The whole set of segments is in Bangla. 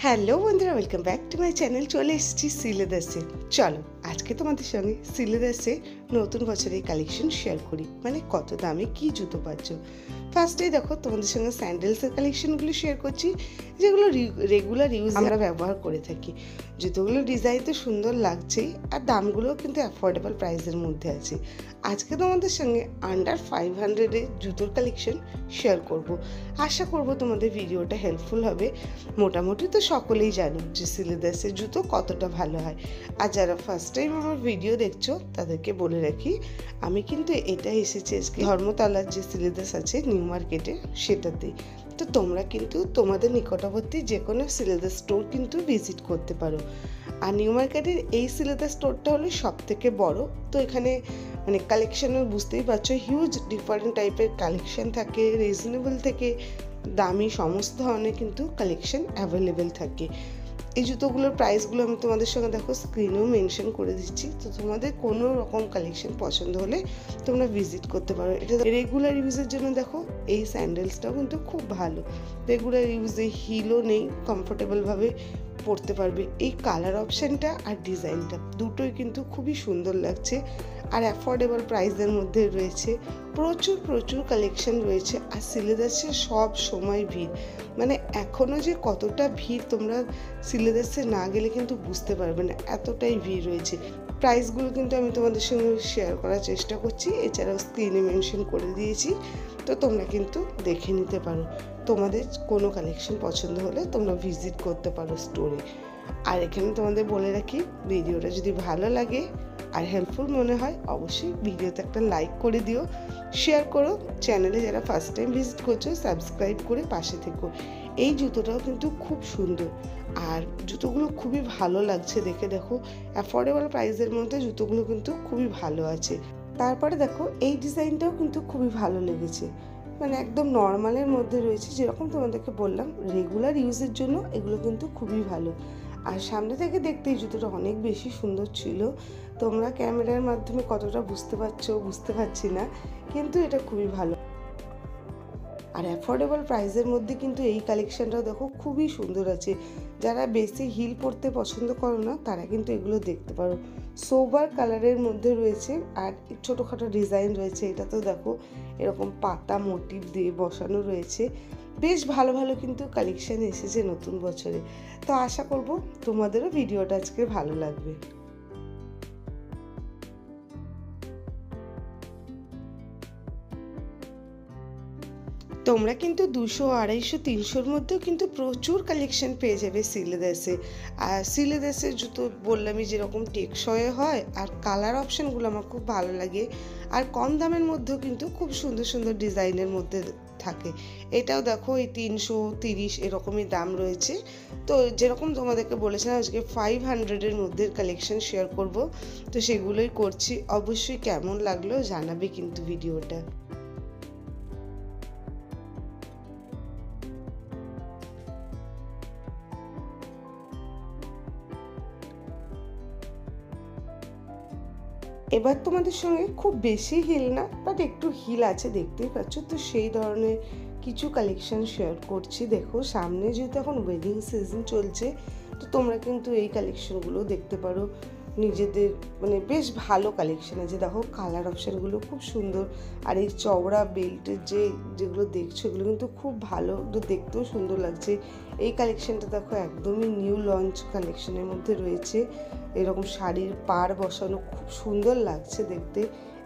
হ্যালো বন্ধুরা, welcome back to my channel. চলে এসেছি সিলেদাসে। চলো আজকে তোমাদের সঙ্গে সিলেদাসে নতুন বছরের কালেকশন শেয়ার করি, মানে কত দামে কি জুতো পাচ্ছ। ফার্স্টেই দেখো তোমাদের সঙ্গে স্যান্ডেলসের কালেকশনগুলো শেয়ার করছি, যেগুলো রেগুলার ইউজ আমরা ব্যবহার করে থাকি। জুতোগুলোর ডিজাইন তো সুন্দর লাগছেই, আর দামগুলোও কিন্তু অ্যাফোর্ডেবল প্রাইসের মধ্যে আছে। আজকে তোমাদের সঙ্গে আন্ডার 500-এর জুতোর কালেকশন শেয়ার করব। আশা করব তোমাদের ভিডিওটা হেল্পফুল হবে। মোটামুটি তো সকলেই জানো যে সিলেদাসের জুতো কতটা ভালো হয়। আর যারা ফার্স্ট টাইম আমার ভিডিও দেখছো তাদেরকে বলে রাখি, আমি কিন্তু এটা এসেছি আজকে ধর্মতলার যে সিলেদাস আছে নিউ মার্কেটে, সেটাতে। তো তোমরা কিন্তু তোমাদের নিকটবর্তী যে কোনো সিলেদাস স্টোর কিন্তু ভিজিট করতে পারো। আর নিউ মার্কেটের এই সিলেদাস স্টোরটা হলো সব থেকে বড়। তো এখানে মানে কালেকশানও বুঝতেই পারছো, হিউজ ডিফারেন্ট টাইপের কালেকশান থাকে, রিজনেবল থেকে দামি সমস্ত ধরনের কিন্তু কালেকশন অ্যাভেলেবেল থাকে। এই জুতোগুলোর প্রাইসগুলো আমি তোমাদের সঙ্গে দেখো স্ক্রিনেও মেনশন করে দিচ্ছি। তো তোমাদের কোনো রকম কালেকশন পছন্দ হলে তোমরা ভিজিট করতে পারো। এটা রেগুলার ইউজের জন্য দেখো এই স্যান্ডেলসটাও কিন্তু খুব ভালো। রেগুলার ইউজে হিলও নেই, কমফোর্টেবলভাবে পরতে পারবে। এই কালার অপশানটা আর ডিজাইনটা দুটোই কিন্তু খুবই সুন্দর লাগছে, আর অ্যাফোর্ডেবল প্রাইসের মধ্যে রয়েছে। প্রচুর প্রচুর কালেকশন রয়েছে, আর সিলেদাসে সব সময় ভিড়। মানে এখনও যে কতটা ভিড় তোমরা সিলেদাসে না গেলে কিন্তু বুঝতে পারবে না, এতটাই ভিড় রয়েছে। প্রাইসগুলো কিন্তু আমি তোমাদের সঙ্গে শেয়ার করার চেষ্টা করছি, এছাড়াও স্ক্রিনে মেনশন করে দিয়েছি। তো তোমরা কিন্তু দেখে নিতে পারো, তোমাদের কোনো কালেকশন পছন্দ হলে তোমরা ভিজিট করতে পারো স্টোরে। আর এখানে তোমাদের বলে রাখি, ভিডিওটা যদি ভালো লাগে আর হেল্পফুল মনে হয় অবশ্যই ভিডিওতে একটা লাইক করে দিও, শেয়ার করো। চ্যানেলে যারা ফার্স্ট টাইম ভিজিট করছো সাবস্ক্রাইব করে পাশে থেকো। এই জুতোটাও কিন্তু খুব সুন্দর, আর জুতোগুলো খুবই ভালো লাগছে দেখে। দেখো অ্যাফোর্ডেবল প্রাইসের মধ্যে জুতোগুলো কিন্তু খুবই ভালো আছে। তারপরে দেখো এই ডিজাইনটাও কিন্তু খুবই ভালো লেগেছে, মানে একদম নর্মালের মধ্যে রয়েছে। যেরকম তোমাদেরকে বললাম রেগুলার ইউজের জন্য এগুলো কিন্তু খুবই ভালো। আর সামনে থেকে দেখতে এই জুতোটা অনেক বেশি সুন্দর ছিল। তোমরা ক্যামেরার মাধ্যমে কতটা বুঝতে পারছো বুঝতে পারছি না, কিন্তু এটা খুবই ভালো। আর অ্যাফোর্ডেবল প্রাইসের মধ্যে কিন্তু এই কালেকশানটাও দেখো খুবই সুন্দর আছে। যারা বেশি হিল পরতে পছন্দ করো না তারা কিন্তু এগুলো দেখতে পারো। সোবার কালারের মধ্যে রয়েছে, আর ছোটোখাটো ডিজাইন রয়েছে। এটা তো দেখো এরকম পাতা মোটিভ দিয়ে বসানো রয়েছে। বেশ ভালো ভালো কিন্তু কালেকশান এসেছে নতুন বছরে। তো আশা করব তোমাদেরও ভিডিওটা আজকে ভালো লাগবে। তোমরা কিন্তু 200, 250, 300-র মধ্যেও কিন্তু প্রচুর কালেকশন পেয়ে যাবে সিলেদাসে। আর সিলেদাসের জুতো বললামই যেরকম টেকসই হয়, আর কালার অপশানগুলো আমার খুব ভালো লাগে। আর কম দামের মধ্যেও কিন্তু খুব সুন্দর সুন্দর ডিজাইনের মধ্যে থাকে। এটাও দেখো এই 330 এরকমই দাম রয়েছে। তো যেরকম তোমাদেরকে বলেছিলাম আজকে 500-এর মধ্যে কালেকশন শেয়ার করব, তো সেগুলোই করছি। অবশ্যই কেমন লাগলো জানাবে কিন্তু ভিডিওটা। এবার তোমাদের সঙ্গে খুব বেশি হিল না, বাট একটু হিল আছে, দেখতেই পাচ্ছ। তো সেই ধরনের কিছু কালেকশন শেয়ার করছি। দেখো সামনে যেহেতু এখন ওয়েডিং সিজন চলছে, তো তোমরা কিন্তু এই কালেকশনগুলো দেখতে পারো। নিজেদের মানে বেশ ভালো কালেকশন আছে। দেখো কালার অপশানগুলো খুব সুন্দর, আর এই চওড়া বেল্টের যেগুলো দেখছো এগুলো কিন্তু খুব ভালো, দেখতেও সুন্দর লাগছে। এই কালেকশনটা দেখো একদমই নিউ লঞ্চ কালেকশনের মধ্যে রয়েছে। এরকম শাড়ির পাড় বসানো খুব সুন্দর লাগছে দেখতে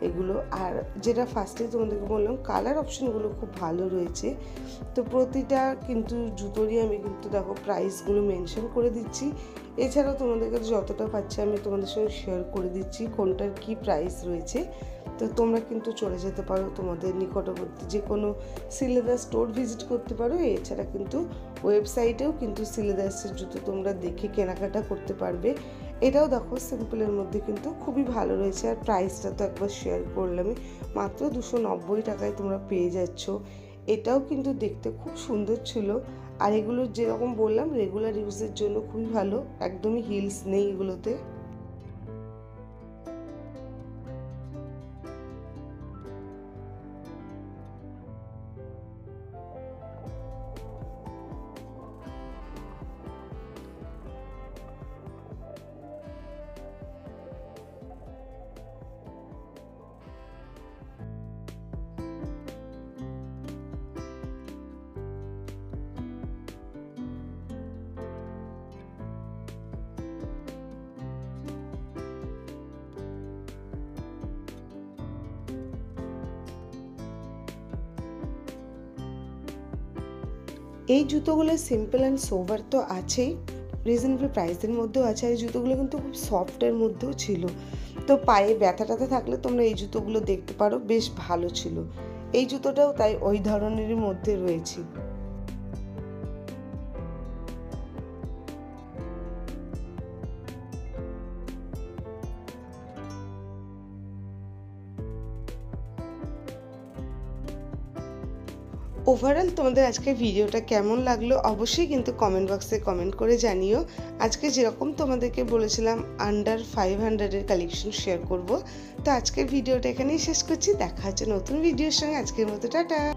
এগুলো। আর যেটা ফার্স্টে তোমাদেরকে বললাম কালার অপশানগুলো খুব ভালো রয়েছে। তো প্রতিটা কিন্তু জুতোরই আমি কিন্তু দেখো প্রাইসগুলো মেনশন করে দিচ্ছি। এছাড়াও তোমাদের কাছে যতটা পাচ্ছি আমি তোমাদের সঙ্গে শেয়ার করে দিচ্ছি কোনটার কি প্রাইস রয়েছে। তো তোমরা কিন্তু চলে যেতে পারো তোমাদের নিকটবর্তী যে কোনো সিলেদাস স্টোর ভিজিট করতে পারো। এছাড়া কিন্তু ওয়েবসাইটেও কিন্তু সিলেদাসের জুতো তোমরা দেখে কেনাকাটা করতে পারবে। এটাও দেখো সিম্পলের মধ্যে কিন্তু খুবই ভালো রয়েছে। আর প্রাইসটা তো একবার শেয়ার করলামই, মাত্র 290 টাকায় তোমরা পেয়ে যাচ্ছ। এটাও কিন্তু দেখতে খুব সুন্দর ছিল। আর এগুলো যেরকম বললাম রেগুলার ইউজের জন্য খুবই ভালো, একদমই হিলস নেই এগুলোতে। এই জুতোগুলো সিম্পল অ্যান্ড সোবার তো আছেই, রিজনেবল প্রাইসের মধ্যেও আছে। আর এই জুতোগুলো কিন্তু খুব সফটের মধ্যেও ছিল, তো পায়ে ব্যথা ট্যাথা থাকলে তোমরা এই জুতোগুলো দেখতে পারো, বেশ ভালো ছিল। এই জুতোটাও তাই ওই ধরনেরই মধ্যে রয়েছে। ওভারঅল তোমাদের আজকের ভিডিওটা কেমন লাগলো অবশ্যই কিন্তু কমেন্ট বক্সে কমেন্ট করে জানিও। আজকে যেরকম তোমাদেরকে বলেছিলাম আন্ডার 500-এর কালেকশন শেয়ার করব। তো আজকের ভিডিওটা এখানেই শেষ করছি, দেখা হচ্ছে নতুন ভিডিওর সঙ্গে। আজকের মতো টাটা।